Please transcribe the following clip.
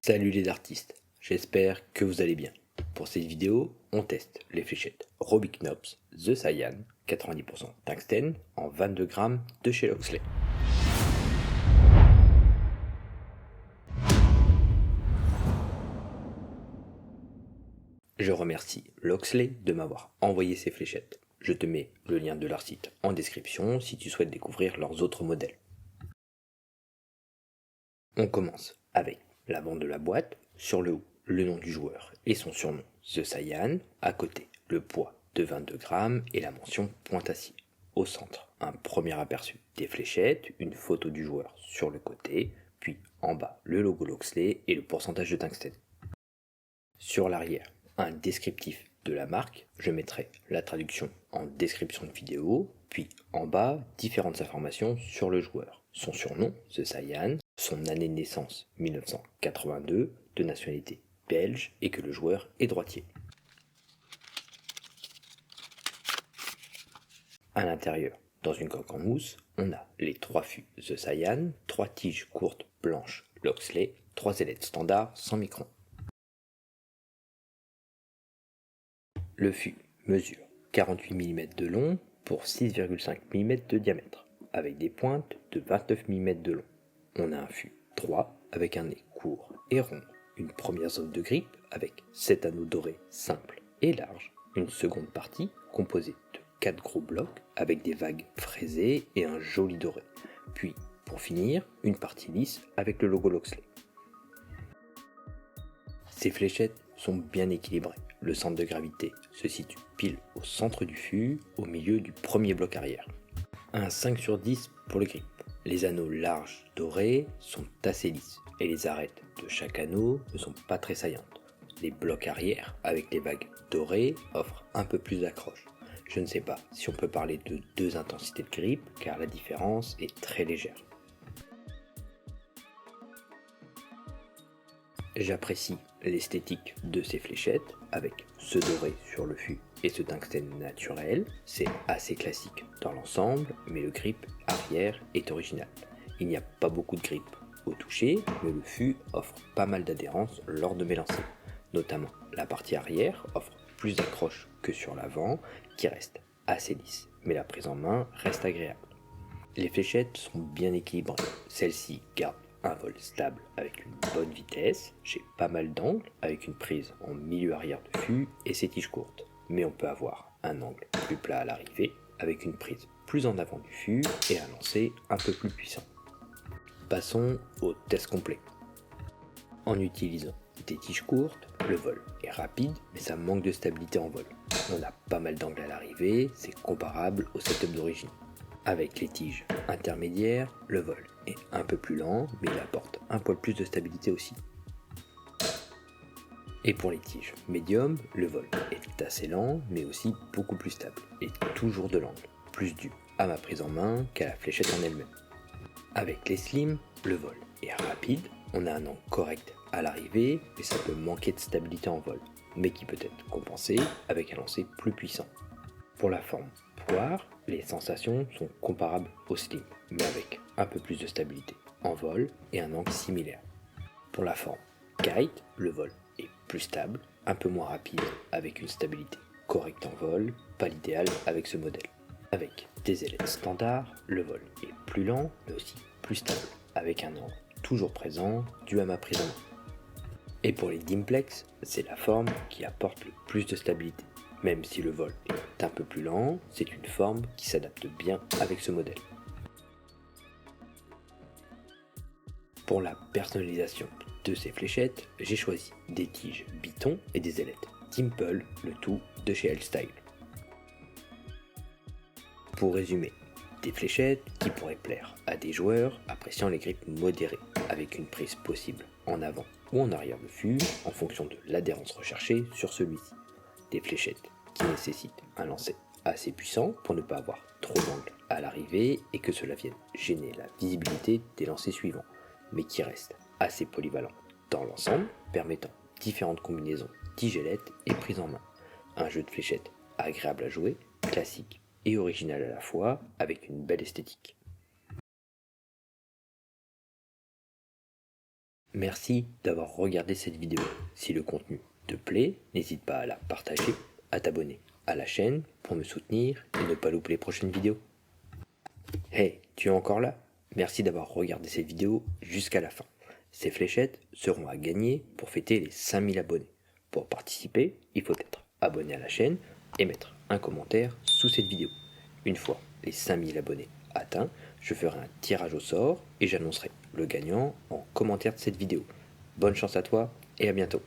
Salut les artistes, j'espère que vous allez bien. Pour cette vidéo, on teste les fléchettes Robiknops The Cyan 90% tungstène en 22 grammes de chez Loxley. Je remercie Loxley de m'avoir envoyé ces fléchettes. Je te mets le lien de leur site en description si tu souhaites découvrir leurs autres modèles. On commence avec l'avant de la boîte, sur le haut le nom du joueur et son surnom The Cyan, à côté le poids de 22 grammes et la mention pointe acier. Au centre, un premier aperçu des fléchettes, une photo du joueur sur le côté, puis en bas le logo Loxley et le pourcentage de tungstène. Sur l'arrière, un descriptif de la marque, je mettrai la traduction en description de vidéo, puis en bas différentes informations sur le joueur, son surnom The Cyan, son année de naissance 1982, de nationalité belge et que le joueur est droitier. À l'intérieur, dans une coque en mousse, on a les 3 fûts The Cyan, 3 tiges courtes blanches Loxley, 3 ailettes standards 100 microns. Le fût mesure 48 mm de long pour 6,5 mm de diamètre, avec des pointes de 29 mm de long. On a un fût droit avec un nez court et rond, une première zone de grippe avec 7 anneaux dorés simples et larges, une seconde partie composée de 4 gros blocs avec des vagues fraisées et un joli doré, puis pour finir, une partie lisse avec le logo Loxley. Ces fléchettes sont bien équilibrées. Le centre de gravité se situe pile au centre du fût, au milieu du premier bloc arrière. Un 5 sur 10 pour le grip. Les anneaux larges dorés sont assez lisses et les arêtes de chaque anneau ne sont pas très saillantes. Les blocs arrière avec les vagues dorées offrent un peu plus d'accroche. Je ne sais pas si on peut parler de 2 intensités de grip car la différence est très légère. J'apprécie l'esthétique de ces fléchettes avec ce doré sur le fût et ce tungstène naturel. C'est assez classique dans l'ensemble, mais le grip arrière est original. Il n'y a pas beaucoup de grip au toucher, mais le fût offre pas mal d'adhérence lors de mes lancers. Notamment la partie arrière offre plus d'accroche que sur l'avant, qui reste assez lisse, mais la prise en main reste agréable. Les fléchettes sont bien équilibrées. Celle-ci garde un vol stable avec une bonne vitesse, j'ai pas mal d'angles avec une prise en milieu arrière de fût et ses tiges courtes. Mais on peut avoir un angle plus plat à l'arrivée avec une prise plus en avant du fût et un lancer un peu plus puissant. Passons au test complet. En utilisant des tiges courtes, le vol est rapide mais ça manque de stabilité en vol. On a pas mal d'angles à l'arrivée, c'est comparable au setup d'origine. Avec les tiges intermédiaires, le vol est un peu plus lent, mais il apporte un poil plus de stabilité aussi. Et pour les tiges médium, le vol est assez lent, mais aussi beaucoup plus stable, et toujours de l'angle, plus dû à ma prise en main qu'à la fléchette en elle-même. Avec les slim, le vol est rapide, on a un angle correct à l'arrivée, mais ça peut manquer de stabilité en vol, mais qui peut être compensé avec un lancer plus puissant. Pour la forme poire, les sensations sont comparables au slim, mais avec un peu plus de stabilité en vol et un angle similaire. Pour la forme kite, le vol est plus stable, un peu moins rapide, avec une stabilité correcte en vol, pas l'idéal avec ce modèle. Avec des ailettes standards, le vol est plus lent, mais aussi plus stable, avec un angle toujours présent dû à ma prise en main. Et pour les Dimplex, c'est la forme qui apporte le plus de stabilité. Même si le vol est un peu plus lent, c'est une forme qui s'adapte bien avec ce modèle. Pour la personnalisation de ces fléchettes, j'ai choisi des tiges Biton et des ailettes Dimple, le tout de chez L-Style. Pour résumer, des fléchettes qui pourraient plaire à des joueurs appréciant les grips modérés, avec une prise possible en avant ou en arrière de fût en fonction de l'adhérence recherchée sur celui-ci. Des fléchettes qui nécessitent un lancer assez puissant pour ne pas avoir trop d'angle à l'arrivée et que cela vienne gêner la visibilité des lancers suivants, mais qui restent assez polyvalents dans l'ensemble, permettant différentes combinaisons tigelettes et prises en main. Un jeu de fléchettes agréable à jouer, classique et original à la fois, avec une belle esthétique. Merci d'avoir regardé cette vidéo. Si le contenu te plaît, n'hésite pas à la partager, à t'abonner à la chaîne pour me soutenir et ne pas louper les prochaines vidéos. Hey, tu es encore là? Merci d'avoir regardé cette vidéo jusqu'à la fin. Ces fléchettes seront à gagner pour fêter les 5000 abonnés. Pour participer, il faut être abonné à la chaîne et mettre un commentaire sous cette vidéo. Une fois les 5000 abonnés atteints, je ferai un tirage au sort et j'annoncerai le gagnant en commentaire de cette vidéo. Bonne chance à toi et à bientôt.